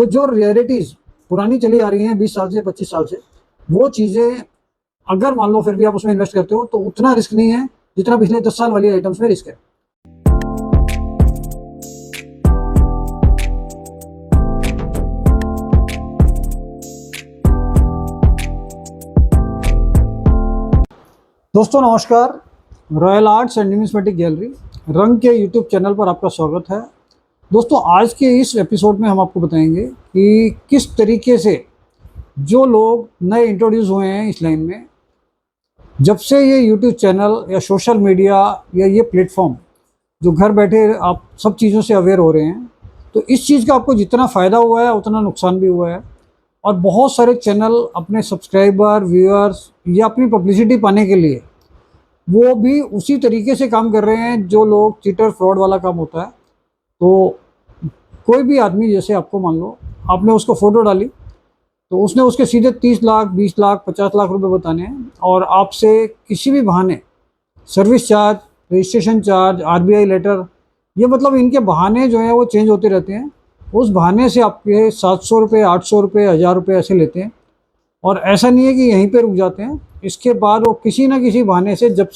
तो जो रियलिटीज़ पुरानी चली आ रही हैं 20 साल से 25 साल से, वो चीज़ें अगर मान लो फिर भी आप उसमें इन्वेस्ट करते हो तो उतना रिस्क नहीं है जितना पिछले 10 साल वाली आइटम्स में रिस्क है। दोस्तों नमस्कार, royal arts and numismatic gallery रंग के यूट्यूब चैनल पर आपका स्वागत है। दोस्तों आज के इस एपिसोड में हम आपको बताएंगे कि किस तरीके से जो लोग नए इंट्रोड्यूस हुए हैं इस लाइन में, जब से ये यूट्यूब चैनल या सोशल मीडिया या ये प्लेटफॉर्म जो घर बैठे आप सब चीज़ों से अवेयर हो रहे हैं, तो इस चीज़ का आपको जितना फ़ायदा हुआ है उतना नुकसान भी हुआ है। और बहुत सारे चैनल अपने सब्सक्राइबर, व्यूअर्स या अपनी पब्लिसिटी पाने के लिए वो भी उसी तरीके से काम कर रहे हैं जो लोग चीटर फ्रॉड वाला काम होता है। तो कोई भी आदमी, जैसे आपको मान लो आपने उसको फ़ोटो डाली तो उसने उसके सीधे 30 लाख, 20 लाख, 50 लाख रुपए बताने हैं और आपसे किसी भी बहाने service charge, registration charge, RBI letter, ये मतलब इनके बहाने जो हैं वो चेंज होते रहते हैं। उस बहाने से आपके 700 रुपये, 800 रुपये, 1000 रुपये ऐसे लेते हैं। और ऐसा नहीं है कि यहीं पे रुक जाते हैं, इसके बाद वो किसी ना किसी बहाने से जब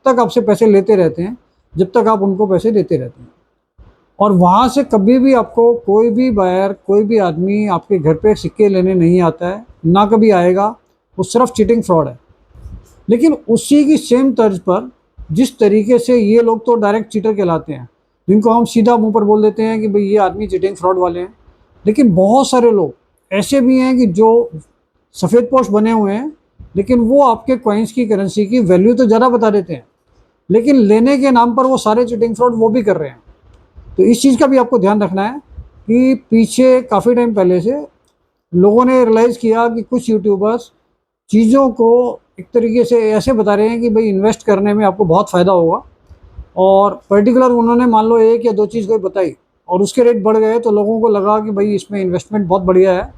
तक आपसे पैसे लेते रहते हैं, जब तक आप उनको पैसे देते रहते हैं। और वहाँ से कभी भी आपको कोई भी बायर, कोई भी आदमी आपके घर पे सिक्के लेने नहीं आता है, ना कभी आएगा। वो सिर्फ चीटिंग फ्रॉड है। लेकिन उसी की सेम तर्ज पर जिस तरीके से ये लोग तो डायरेक्ट चीटर कहलाते हैं, जिनको हम सीधा मुंह पर बोल देते हैं कि भाई ये आदमी चीटिंग फ्रॉड वाले हैं। लेकिन बहुत सारे लोग ऐसे भी हैं कि जो सफ़ेद पोश बने हुए हैं, लेकिन वो आपके कॉइन्स की, करेंसी की वैल्यू तो ज़्यादा बता देते हैं, लेकिन लेने के नाम पर वो सारे चीटिंग फ्रॉड वो भी कर रहे हैं। तो इस चीज़ का भी आपको ध्यान रखना है कि पीछे काफ़ी टाइम पहले से लोगों ने रियलाइज़ किया कि कुछ यूट्यूबर्स चीज़ों को एक तरीके से ऐसे बता रहे हैं कि भाई इन्वेस्ट करने में आपको बहुत फ़ायदा होगा, और पर्टिकुलर उन्होंने मान लो एक या दो चीज़ कोई बताई और उसके रेट बढ़ गए तो लोगों को लगा कि भाई इसमें इन्वेस्टमेंट बहुत बढ़िया है।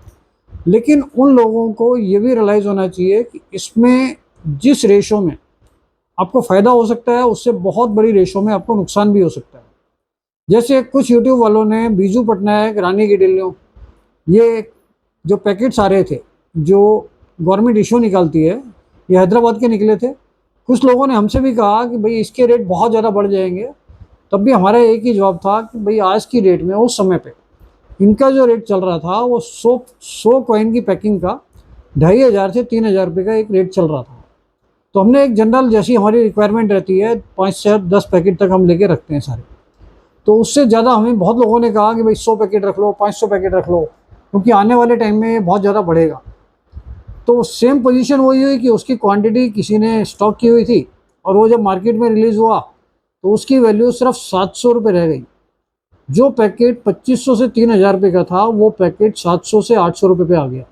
लेकिन उन लोगों को ये भी रियलाइज़ होना चाहिए कि इसमें जिस रेशो में आपको फ़ायदा हो सकता है, उससे बहुत बड़ी रेशो में आपको नुकसान भी हो सकता है। जैसे कुछ यूट्यूब वालों ने बीजू पटनायक, रानी की डिल्लियों, ये जो पैकेट्स आ रहे थे जो गवर्नमेंट इशू निकालती है, ये हैदराबाद के निकले थे। कुछ लोगों ने हमसे भी कहा कि भाई इसके रेट बहुत ज़्यादा बढ़ जाएंगे। तब भी हमारा एक ही जवाब था कि भाई आज की डेट में, उस समय पे इनका जो रेट चल रहा था वो 100 कॉइन की पैकिंग का 2500 से 3000 रुपये का एक रेट चल रहा था। तो हमने एक जनरल, जैसी हमारी रिक्वायरमेंट रहती है, 5 से 10 पैकेट तक हम लेके रखते हैं सारे। तो उससे ज़्यादा हमें बहुत लोगों ने कहा कि भाई 100 पैकेट रख लो, 500 पैकेट रख लो, क्योंकि आने वाले टाइम में ये बहुत ज़्यादा बढ़ेगा। तो सेम पोजीशन वही हुई कि उसकी क्वांटिटी किसी ने स्टॉक की हुई थी और वो जब मार्केट में रिलीज़ हुआ तो उसकी वैल्यू सिर्फ 700 रुपये रह गई। जो पैकेट 2500 से 3000 रुपये का था, वो पैकेट 700 से 800 रुपये पे आ गया।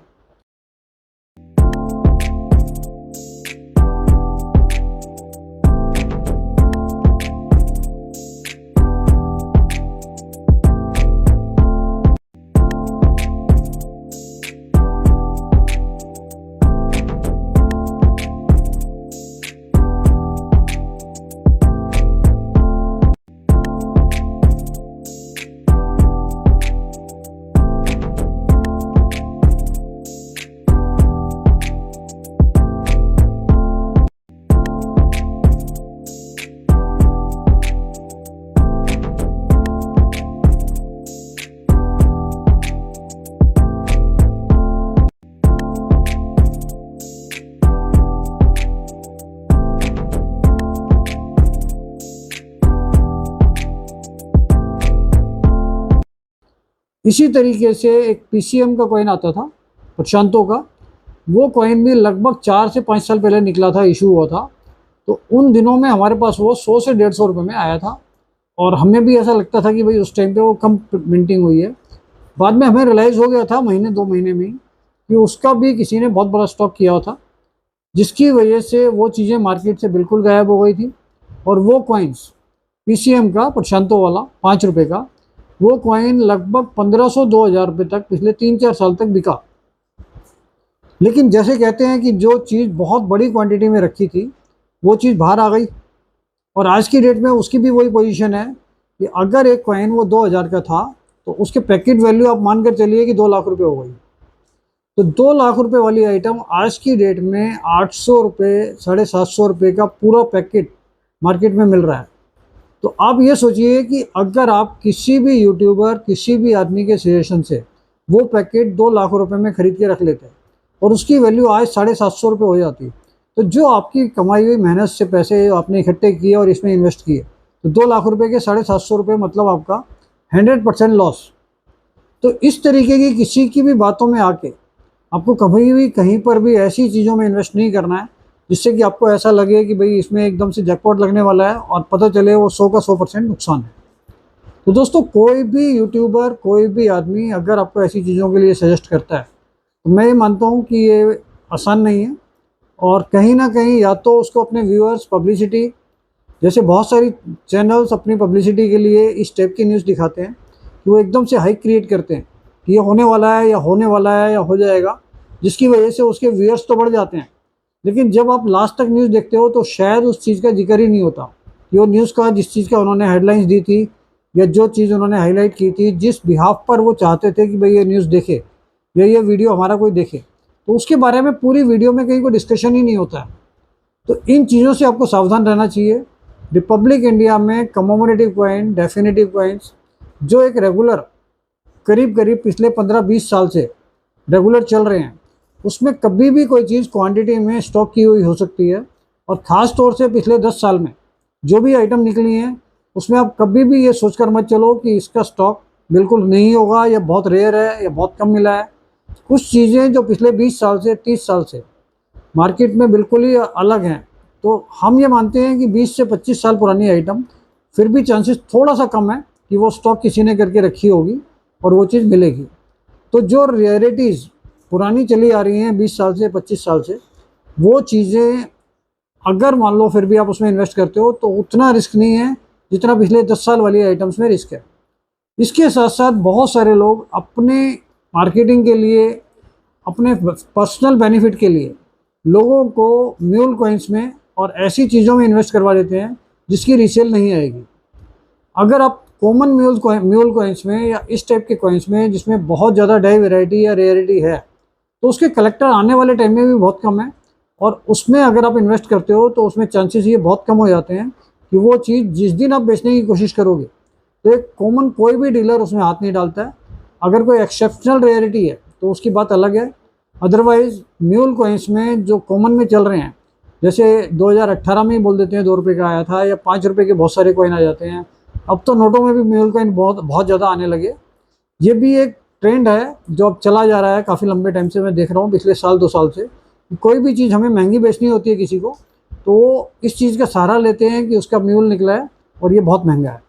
इसी तरीके से एक पीसीएम का कॉइन आता था, प्रशांतों का। वो कॉइन भी लगभग 4 से 5 साल पहले निकला था, इशू हुआ था। तो उन दिनों में हमारे पास वो 100 से 150 रुपये में आया था, और हमें भी ऐसा लगता था कि भाई उस टाइम पे वो कम मिंटिंग हुई है। बाद में हमें रियलाइज़ हो गया था महीने 2 महीने में ही कि उसका भी किसी ने बहुत बड़ा स्टॉक किया था, जिसकी वजह से वो चीज़ें मार्केट से बिल्कुल गायब हो गई थी। और वो कॉइन्स, पीसीएम का, प्रशांतों वाला 5 रुपये का, वो कॉइन लगभग 1500-2000 रुपये तक पिछले 3-4 साल तक बिका। लेकिन जैसे कहते हैं कि जो चीज़ बहुत बड़ी क्वांटिटी में रखी थी वो चीज़ बाहर आ गई, और आज की डेट में उसकी भी वही पोजीशन है कि अगर एक कॉइन वो 2000 का था तो उसके पैकेट वैल्यू आप मान कर चलिए कि 2 लाख रुपए हो गई। तो 2 लाख रुपए वाली आइटम आज की डेट में 800 रुपये, 750 रुपये का पूरा पैकेट मार्केट में मिल रहा है। तो आप ये सोचिए कि अगर आप किसी भी यूट्यूबर, किसी भी आदमी के सजेशन से वो पैकेट 2 लाख रुपए में खरीद के रख लेते हैं और उसकी वैल्यू आज 750 रुपये हो जाती है, तो जो आपकी कमाई हुई मेहनत से पैसे आपने इकट्ठे किए और इसमें इन्वेस्ट किए, तो 2 लाख रुपए के 750 रुपये मतलब आपका 100% लॉस। तो इस तरीके की किसी की भी बातों में आके आपको कभी भी कहीं पर भी ऐसी चीज़ों में इन्वेस्ट नहीं करना है जिससे कि आपको ऐसा लगे कि भाई इसमें एकदम से जैकपॉट लगने वाला है और पता चले वो 100 का 100% नुकसान है। तो दोस्तों, कोई भी यूट्यूबर, कोई भी आदमी अगर आपको ऐसी चीज़ों के लिए सजेस्ट करता है तो मैं ये मानता हूँ कि ये आसान नहीं है, और कहीं ना कहीं या तो उसको अपने व्यूअर्स, पब्लिसिटी, जैसे बहुत सारी चैनल्स अपनी पब्लिसिटी के लिए इस टाइप की न्यूज़ दिखाते हैं कि वो एकदम से हाइक क्रिएट करते हैं कि ये होने वाला है या होने वाला है या हो जाएगा, जिसकी वजह से उसके व्यूअर्स तो बढ़ जाते हैं, लेकिन जब आप लास्ट तक न्यूज़ देखते हो तो शायद उस चीज़ का जिक्र ही नहीं होता कि वो न्यूज़ का, जिस चीज़ का उन्होंने हेडलाइंस दी थी या जो चीज़ उन्होंने हाईलाइट की थी, जिस बिहाफ पर वो चाहते थे कि भाई ये न्यूज़ देखे या ये वीडियो हमारा कोई देखे, तो उसके बारे में पूरी वीडियो में कहीं कोई डिस्कशन ही नहीं होता है। तो इन चीज़ों से आपको सावधान रहना चाहिए। रिपब्लिक इंडिया में कमोमोरेटिव कॉइन, डेफिनेटिव कॉइन्स जो एक रेगुलर करीब करीब पिछले 15-20 साल से रेगुलर चल रहे हैं, उसमें कभी भी कोई चीज़ क्वांटिटी में स्टॉक की हुई हो सकती है, और ख़ास तौर से पिछले 10 साल में जो भी आइटम निकली हैं उसमें आप कभी भी ये सोचकर मत चलो कि इसका स्टॉक बिल्कुल नहीं होगा या बहुत रेयर है या बहुत कम मिला है। कुछ चीज़ें जो पिछले 20 साल से, 30 साल से मार्केट में बिल्कुल ही अलग हैं, तो हम ये मानते हैं कि 20 से 25 साल पुरानी आइटम फिर भी चांसेस थोड़ा सा कम है कि वो स्टॉक किसी ने करके रखी होगी और वो चीज़ मिलेगी। तो जो रेयरिटीज़ पुरानी चली आ रही हैं 20 साल से, 25 साल से, वो चीज़ें अगर मान लो फिर भी आप उसमें इन्वेस्ट करते हो तो उतना रिस्क नहीं है जितना पिछले 10 साल वाली आइटम्स में रिस्क है। इसके साथ साथ बहुत सारे लोग अपने मार्केटिंग के लिए, अपने पर्सनल बेनिफिट के लिए लोगों को म्यूल कॉइन्स में और ऐसी चीज़ों में इन्वेस्ट करवा देते हैं जिसकी रीसेल नहीं आएगी। अगर आप कॉमन म्यूल कॉइन्स में या इस टाइप के कॉइन्स में जिसमें बहुत ज़्यादा डाई वेराइटी या रेयरिटी है, तो उसके कलेक्टर आने वाले टाइम में भी बहुत कम है, और उसमें अगर आप इन्वेस्ट करते हो तो उसमें चांसेस ये बहुत कम हो जाते हैं कि वो चीज़ जिस दिन आप बेचने की कोशिश करोगे तो एक कॉमन कोई भी डीलर उसमें हाथ नहीं डालता है। अगर कोई एक्सेप्शनल रेयरिटी है तो उसकी बात अलग है, अदरवाइज़ म्यूल कॉइन्स में जो कॉमन में चल रहे हैं, जैसे 2018 में ही बोल देते हैं 2 रुपये का आया था, या 5 रुपये के बहुत सारे कॉइन आ जाते हैं। अब तो नोटों में भी म्यूल कॉइन बहुत ज़्यादा आने लगे। ये भी एक ट्रेंड है जो अब चला जा रहा है काफ़ी लंबे टाइम से, मैं देख रहा हूँ पिछले साल 2 साल से। कोई भी चीज़ हमें महंगी बेचनी होती है किसी को, तो इस चीज़ का सहारा लेते हैं कि उसका म्यूल निकला है और ये बहुत महंगा है।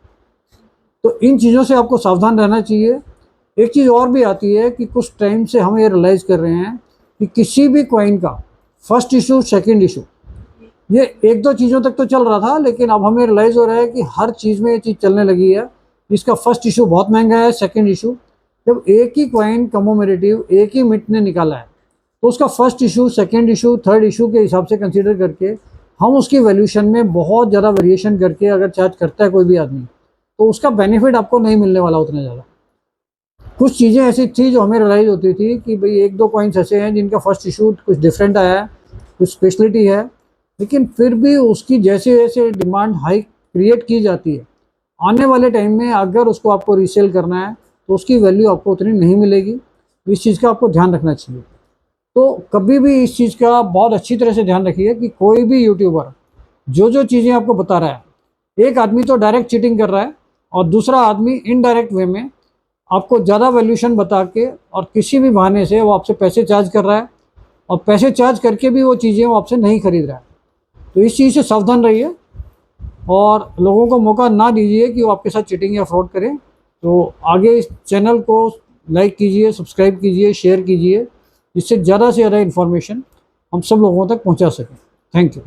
तो इन चीज़ों से आपको सावधान रहना चाहिए। एक चीज़ और भी आती है कि कुछ टाइम से हम ये रियलाइज़ कर रहे हैं कि किसी भी कॉइन का फर्स्ट इशू, सेकेंड इशू, ये 1-2 चीज़ों तक तो चल रहा था, लेकिन अब हमें रियलाइज़ हो रहा है कि हर चीज़ में ये चीज़ चलने लगी है। इसका फर्स्ट इशू बहुत महंगा है, सेकेंड इशू, जब एक ही कॉइन कमोमोरेटिव एक ही मिंट ने निकाला है तो उसका first issue, second issue, third issue के हिसाब से कंसीडर करके हम उसकी वैल्यूशन में बहुत ज़्यादा वेरिएशन करके अगर चार्ज करता है कोई भी आदमी, तो उसका बेनिफिट आपको नहीं मिलने वाला उतना ज़्यादा। कुछ चीज़ें ऐसी थी जो हमें रियलाइज़ होती थी कि भाई 1-2 कॉइन्स ऐसे हैं जिनका फर्स्ट इशू कुछ डिफरेंट आया है, कुछ स्पेशलिटी है, लेकिन फिर भी उसकी जैसे जैसे डिमांड हाई क्रिएट की जाती है, आने वाले टाइम में अगर उसको आपको रीसेल करना है तो उसकी वैल्यू आपको उतनी नहीं मिलेगी। इस चीज़ का आपको ध्यान रखना चाहिए। तो कभी भी इस चीज़ का बहुत अच्छी तरह से ध्यान रखिए कि कोई भी यूट्यूबर जो चीज़ें आपको बता रहा है, एक आदमी तो डायरेक्ट चीटिंग कर रहा है और दूसरा आदमी इनडायरेक्ट वे में आपको ज़्यादा वैल्यूशन बता के और किसी भी बहाने से वो आपसे पैसे चार्ज कर रहा है, और पैसे चार्ज करके भी वो चीज़ें वो आपसे नहीं खरीद रहा है। तो इस चीज़ से सावधान रहिए और लोगों को मौका ना दीजिए कि वो आपके साथ चीटिंग या फ्रॉड करें। तो आगे इस चैनल को लाइक कीजिए, सब्सक्राइब कीजिए, शेयर कीजिए, जिससे ज़्यादा से ज़्यादा इन्फॉर्मेशन हम सब लोगों तक पहुंचा सकें। Thank you.